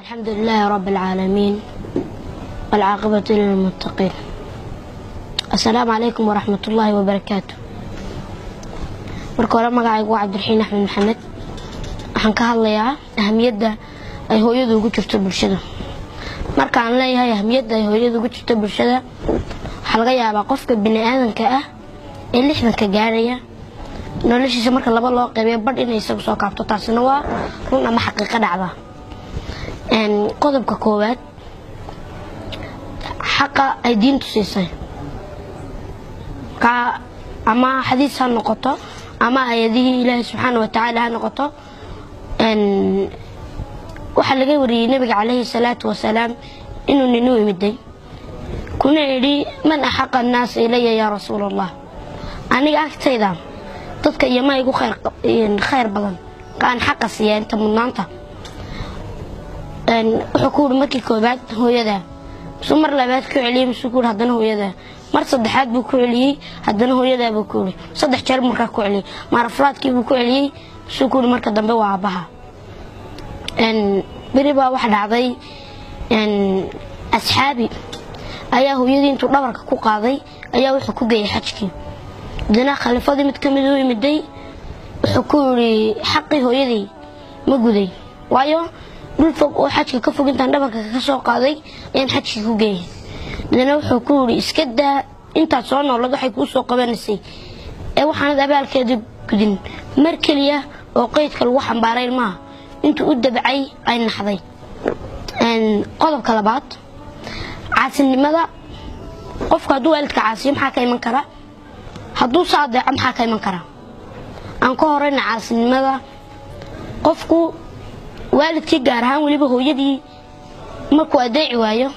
الحمد لله رب العالمين والعاقبة للمتقين. السلام عليكم ورحمة الله وبركاته. marka hore magacaygu waa Cabdiraxiin Axmed Maxamed. waxaan ka hadlayaa ahamiyadda ay hooyadu ugu jirto bulshada. marka aan leeyahay ahamiyadda ay hooyadu ugu jirto bulshada, waxa laga yaabaa qofka bini'aadanka ah ee 60 ka gaaraya noloshiisa marka laba loo qaybiyo badh inay isagu soo kaabto, taasina waa run ama xaqiiqo dhacda. qodobka koowaad, xaqa ay diintu siisay ka ama xadiis ha noqoto ama ayadihii Ilaahay subxaanahu wa ta'aala ha noqoto. waxa laga wariyay nabiga calayhi salaatu wasalaam inuu nin u yimiday kuna yidhi man axaqa annaas ilaya ya rasuulallah, aniga agtayda dadka iyama igu khayr badan kaan xaqa siiya inta mudnaanta. wuxuu ku yidhi markii koobaad hooyada, mar labaad ku celiyay muxuu ku yidhi haddana hooyada, mar saddexaad buu ku celiyay haddana hooyada buu ku yidhi, saddex jeer markaa ku celiyay, mar afraadkii buu ku celiyay muxuu ku yidhi marka dambe waa aabaha. beri baa wax dhacday, asxaabi ayaa hooyadii intuu dhabarka ku qaaday ayaa wuxuu ku geeyay xajkii. dana khalifadii mid ka mid u yimiday wuxuu ku yidhi xaqii hooyadii ma guday, waayo dhul fog oo xajka ka fog intaan dhabarka ka soo qaaday ayaan xajkii ku geeyay. dana wuxuu ku yidhi iska daa intaad soo noolad waxay kuu soo qabanaysay ee waxaanad abaalkeeda gudin, mar keliya oo qaydka lagu xambaaray ilmaha intuu u dabcay ay naxday. qodobka labaad, caasinimada. qofka hadduu waalidka caasiyo maxaa ka iman kara? hadduu saadeeco maxaa ka iman kara? aan ka horeyna caasinimada. qofku waalidkii gaar ahaan weliba hooyadii markuu adeeci waayo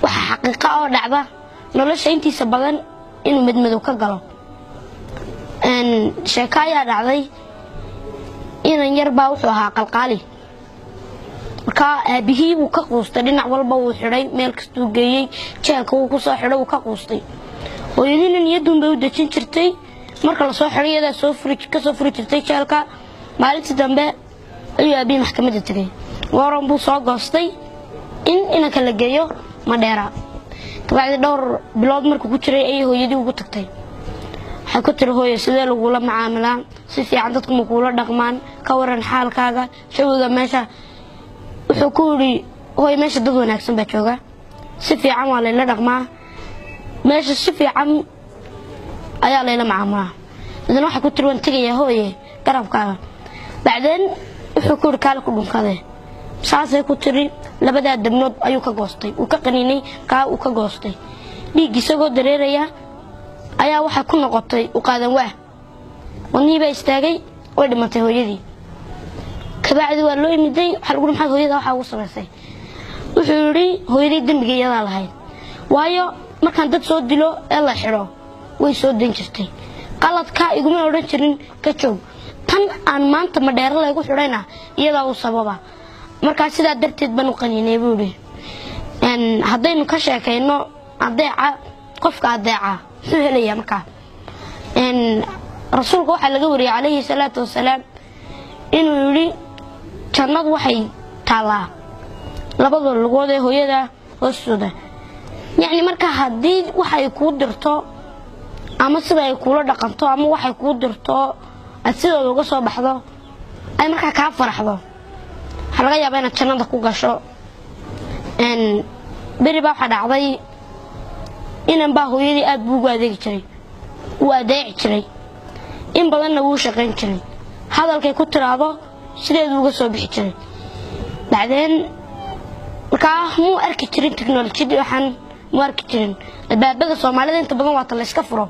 waxa xaqiiqa oo dhacda nolosha intiisa badan inuu madmadow ka galo. sheeko ayaa dhacday, inan yar baa wuxuu ahaa qalqaali, markaa aabihii wuu ka quustay, dhinac walba wuu xidhay, meel kastuu geeyey, jeelka wuu kusoo xidhay, wuu ka quustay. hooyadiina niyaduun bay u dejin jirtay, marka lasoo xidhay iyadaa kasoo furi jirtay jeelka. maalintii dambe ayuu aabihii maxkamadda tegay, waran buu soo goostay in inanka la geeyo Madheera. kabacdi dhowr bilood markuu ku jiray ayay hooyadii ugu tagtay. waxay ku tiri hooyo sidee lagula macaamilaa, si fiican dadku ma kuula dhaqmaan, ka waran xaalkaaga, jawiga meesha. wuxuu ku yidhi hooyo meesha dad wanaagsan baa jooga, si fiican waa layla dhaqmaa, meesha si fiican ayaa layla macaamilaa. dadna waxay ku tiri waan tegayaa hooye garabkaaga. bacdeen wuxuu ku yidhi kaale ku dhunkade. saasay ku tiri, labadaa dabnood ayuu ka goostay, uu ka qaniinay kaa uu ka goostay. dhiig isagoo dareeraya ayaa waxay ku noqotay u qaadan waah, wadnihii baa istaagay, way dhimatay hooyadii. kabacdi waa loo yimiday, waxaa lagu maxaad hooyada waxaa ugu samaysay? wuxuu yidhi hooyadii dembiga iyadaa lahayd, waayo markaan dad soo dilo ee la xidho way soo dan jirtay, qaladka iguma odhan jirin ka joog, tan aan maanta Madheera laygu xidhayna iyadaa u sababa. markaa sidaa darteed baan u qaniinay buu yidhi. haddaynu ka sheekayno adeeca, qofka adeeca muxuu helayaa markaa? rasuulka waxaa laga wariyay calayhi salaatu wasalaam inuu yidhi jannadu waxay taallaa labada lugood ee hooyada hoostooda. yacni marka haddii waxay kuu dirto ama sida ay kuula dhaqanto ama waxay kuu dirto aad sidooda uga soo baxdo ay markaa kaa faraxdo, waxaa laga yaabaa inaad jannada ku gasho. beri baa waxaa dhacday, inan baa hooyadii aad buu ugu adeegi jiray, wuu adeeci jiray, in badanna wuu shaqayn jiray, hadalkay ku tiraado sideedu uga soo bixi jiray. bacdeen markaa muu arki jirin teknolojiyadii, waxaan muu arki jirin. albaabada Soomaalida inta badan waa ta la iska furo.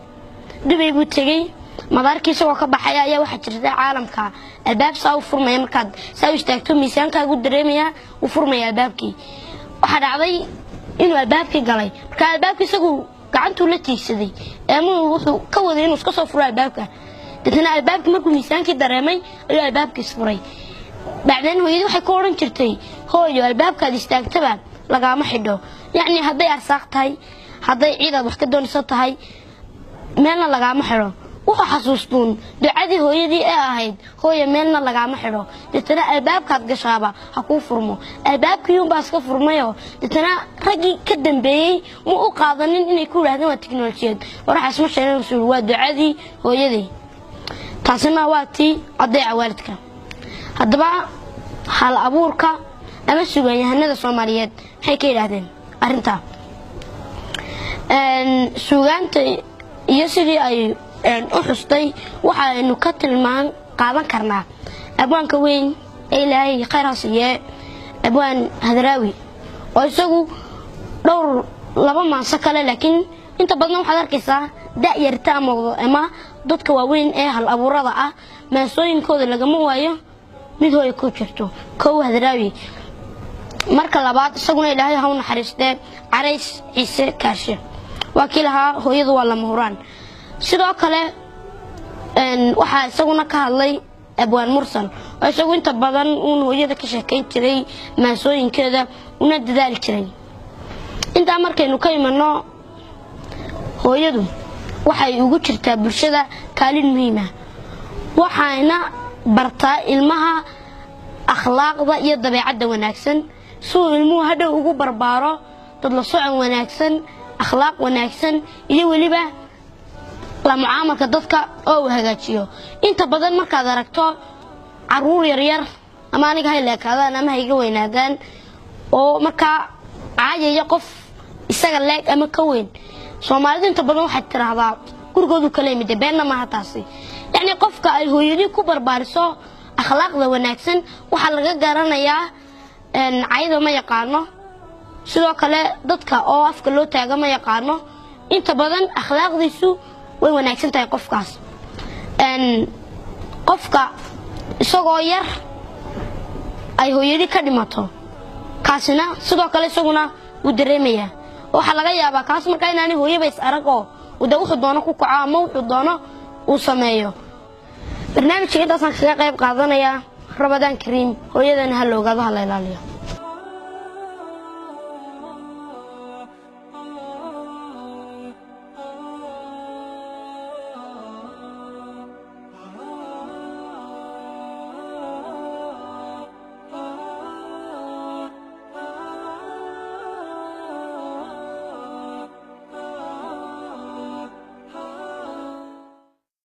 Dubay buu tegey, madaarkii isagoo ka baxaya ayaa waxaa jirta caalamka albaab saa u furmaya, markaad saa u istaagto miisaankaagu dareemaya u furmaya albaabkii. waxaa dhacday inuu albaabkii galay, markaa albaabkii isagu gacantuu la tiigsaday ama wuxuu ka waday inuu iska soo furo albaabka. dadna albaabkii markuu miisaankii dareemay ayuu albaabkii isfuray. bacdeen hooyadii waxay ku odhan jirtay hooyo albaabkaad istaagtaba lagaama xidho, yacni hadday arsaaq tahay, hadday ciidaad wax ka doonayso tahay, meelna lagaama xidho. wuxuu xasuustuun ducadii hooyadii ee ahayd hooyo meelna lagama xidho dadna albaabkaad gashaaba ha ku furmo albaabkii uu baaska furmayo dadna ragii ka dambeeyay ma u qaadanin inay ku yiraahdaan waa tiknoolajiyad waraxas ma sheegan rasuul waa ducadii hooyadii taasina waa tii adeeca waalidka haddaba hal abuurka ama suugaanyahanada Soomaaliyeed waxay ka yiraahdeen arinta suugaanta iyo sidii ay u xustay waxaanu ka tilmaan qaadan karnaa abwaanka weyn ee Ilaahay khayr ha siiyo abwaan Hadraawi oo isagu dhowr laba maansa kale laakiin inta badan waxaad arkaysaa da'yarta ama dadka waaweyn ee hal abuurada ah maasooyinkooda lagama waayo mid hooyo ku jirto koow Hadraawi marka labaad isaguna Ilaahay ha u naxariistee Carays Ciise Kaashe wakiilaha hooyadu waa lama huraan sidoo kale waxa isaguna ka hadlay abwaan Mursal oo isagu inta badan uu hooyada ka sheekayn jiray maasooyinkeeda una dadaal jiray inta markaynu ka imano hooyadu waxay ugu jirtaa bulshada kaalin muhiim ah waxayna bartaa ilmaha akhlaaqda iyo dabeecadda wanaagsan soo ilmuhu hadhow ugu barbaaro dad la socon wanaagsan akhlaaq wanaagsan iyo waliba la mucaamalka dadka oo hagaajiyo inta badan markaad aragto caruur yar yar ama aniga hay leekadaan ama hayga weynaadaan oo marka caayaya qof isaga leeg ama ka weyn Soomaalidu inta badan waxay tiraahdaa gurigoodu kala yimid beenna ma hataasi yani qofka ay hooyadii ku barbaariso akhlaaqda wanaagsan waxa laga garanayaa caayada ma yaqaano sidoo kale dadka oo afka loo taaga ma yaqaano inta badan akhlaaqdiisu way wanaagsan tahay qofkaas qofka isagoo yar ay hooyadii ka dhimato kaasina sidoo kale isaguna uu dareemaya waxa laga yaabaa kaas marka inaanay hooyaba is arago wada wuxuu doono ku kaco ama wuxuu doono uu sameeyo barnaamijka intaas aan kaga qayb qaadanaya Ramadaan Kariim hooyadana ha loogaado ha la ilaaliyo